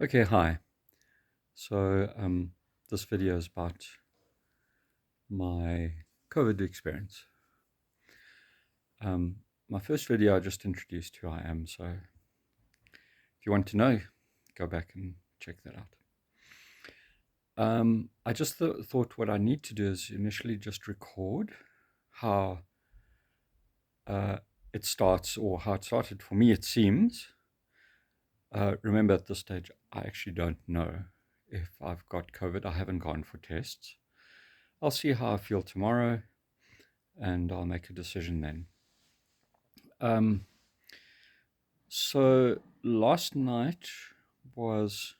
Okay, hi. So this video is about my COVID experience. My first video I just introduced who I am, so if you want to know, go back and check that out. I just thought what I need to do is initially just record how it starts, or how it started for me, it seems. Remember, at this stage, I actually don't know if I've got COVID. I haven't gone for tests. I'll see how I feel tomorrow, and I'll make a decision then. So last night was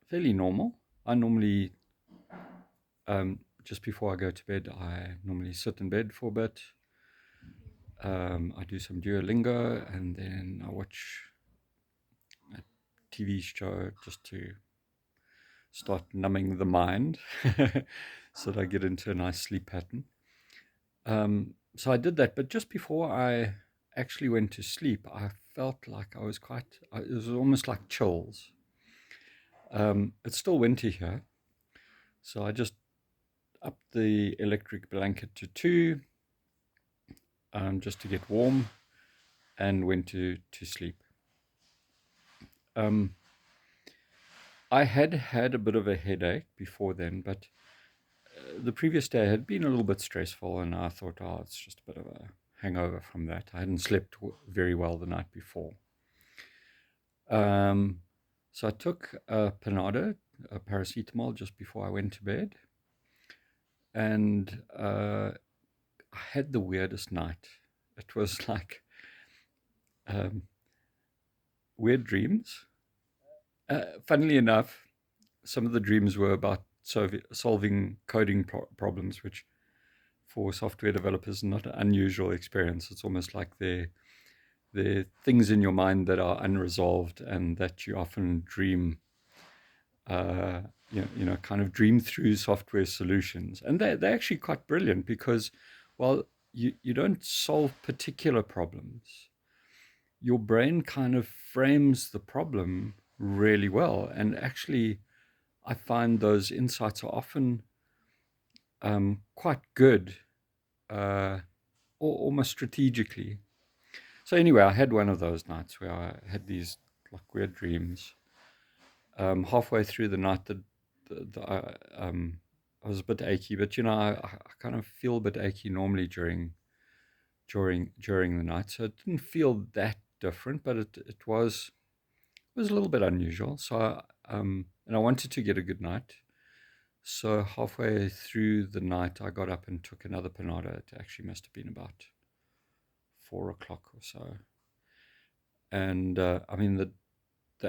fairly normal. I normally, just before I go to bed, I normally sit in bed for a bit. I do some Duolingo, and then I watch a TV show just to start numbing the mind so that I get into a nice sleep pattern. So I did that, but just before I actually went to sleep, I felt like I was it was almost like chills. It's still winter here, so I just upped the electric blanket to 2, just to get warm, and went to sleep. I had a bit of a headache before then, but the previous day had been a little bit stressful, and I thought, oh, it's just a bit of a hangover from that. I hadn't slept very well the night before. So I took a Panado, a paracetamol, just before I went to bed, and I had the weirdest night. It was like weird dreams. Funnily enough, some of the dreams were about solving coding problems, which for software developers is not an unusual experience. It's almost like they're things in your mind that are unresolved and that you often dream, kind of dream through software solutions. And they're actually quite brilliant because, while you don't solve particular problems, your brain kind of frames the problem really well. And actually, I find those insights are often quite good, or almost strategically. So anyway, I had one of those nights where I had these like weird dreams. Halfway through the night, I was a bit achy, but I kind of feel a bit achy normally during the night, so it didn't feel that different, but it was a little bit unusual. So and I wanted to get a good night. So halfway through the night, I got up and took another Panado. It actually must have been about 4 o'clock or so. And I mean, the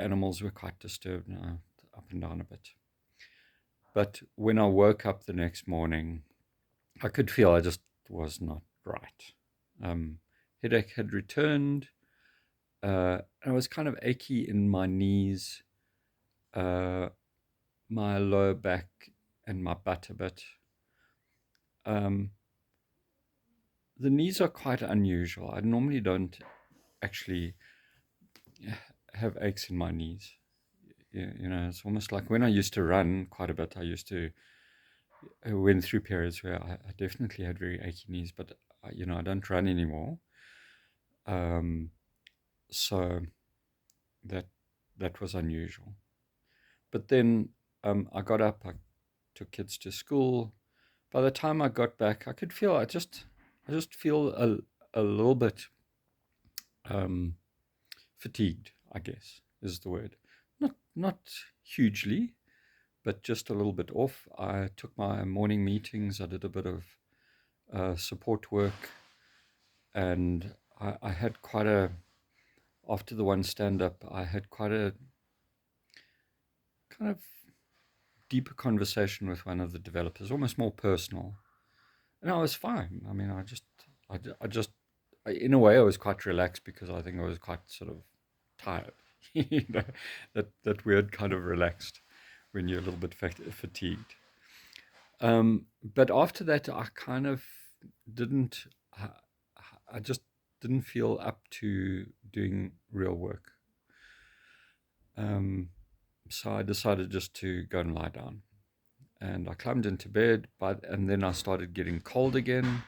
animals were quite disturbed now, up and down a bit. But when I woke up the next morning, I could feel I just was not right. Headache had returned. I was kind of achy in my knees, my lower back, and my butt a bit. The knees are quite unusual. I normally don't actually have aches in my knees. It's almost like when I used to run quite a bit, I went through periods where I definitely had very achy knees, but I don't run anymore. So that was unusual. But then I got up, I took kids to school. By the time I got back, I could feel I just feel a little bit fatigued, I guess is the word. Not hugely, but just a little bit off. I took my morning meetings. I did a bit of support work, and I had after the one stand-up, I had quite a kind of deeper conversation with one of the developers, almost more personal. And I was fine. I mean, in a way, I was quite relaxed because I think I was quite sort of tired. That weird kind of relaxed when you're a little bit fatigued. But after that, I kind of didn't. I just didn't feel up to doing real work. So I decided just to go and lie down. And I climbed into bed, and then I started getting cold again.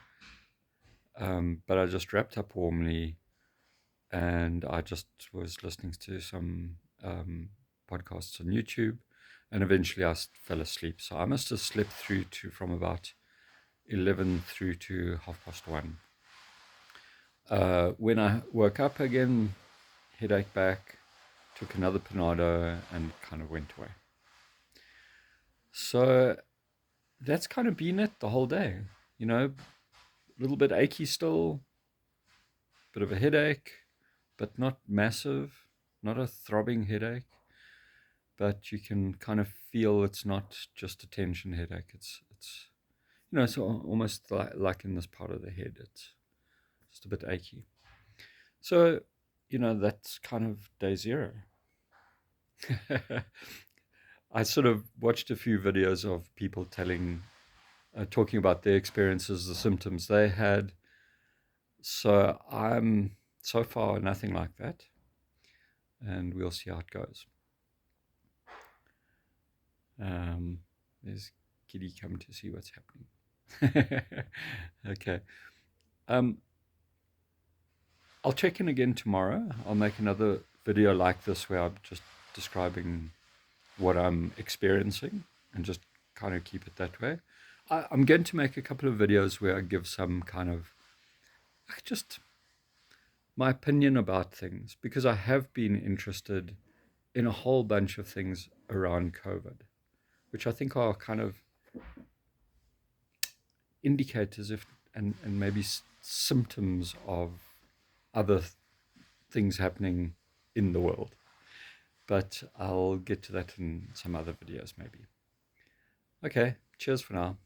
But I just wrapped up warmly, and I just was listening to some podcasts on YouTube, and eventually I fell asleep. So I must have slept through to from about 11 through to 1:30. When I woke up again, headache back, took another Panado, and kind of went away. So that's kind of been it the whole day. A little bit achy still, bit of a headache, but not massive, not a throbbing headache. But you can kind of feel it's not just a tension headache. It's almost like in this part of the head. It's just a bit achy. So, that's kind of day zero. I sort of watched a few videos of people talking about their experiences, the symptoms they had. So I'm so far nothing like that, and we'll see how it goes. There's Kitty coming to see what's happening. Okay. I'll check in again tomorrow. I'll make another video like this where I'm just describing what I'm experiencing and just kind of keep it that way. I'm going to make a couple of videos where I give some kind of just my opinion about things, because I have been interested in a whole bunch of things around COVID, which I think are kind of indicators and maybe symptoms of other things happening in the world. But I'll get to that in some other videos maybe. Okay, cheers for now.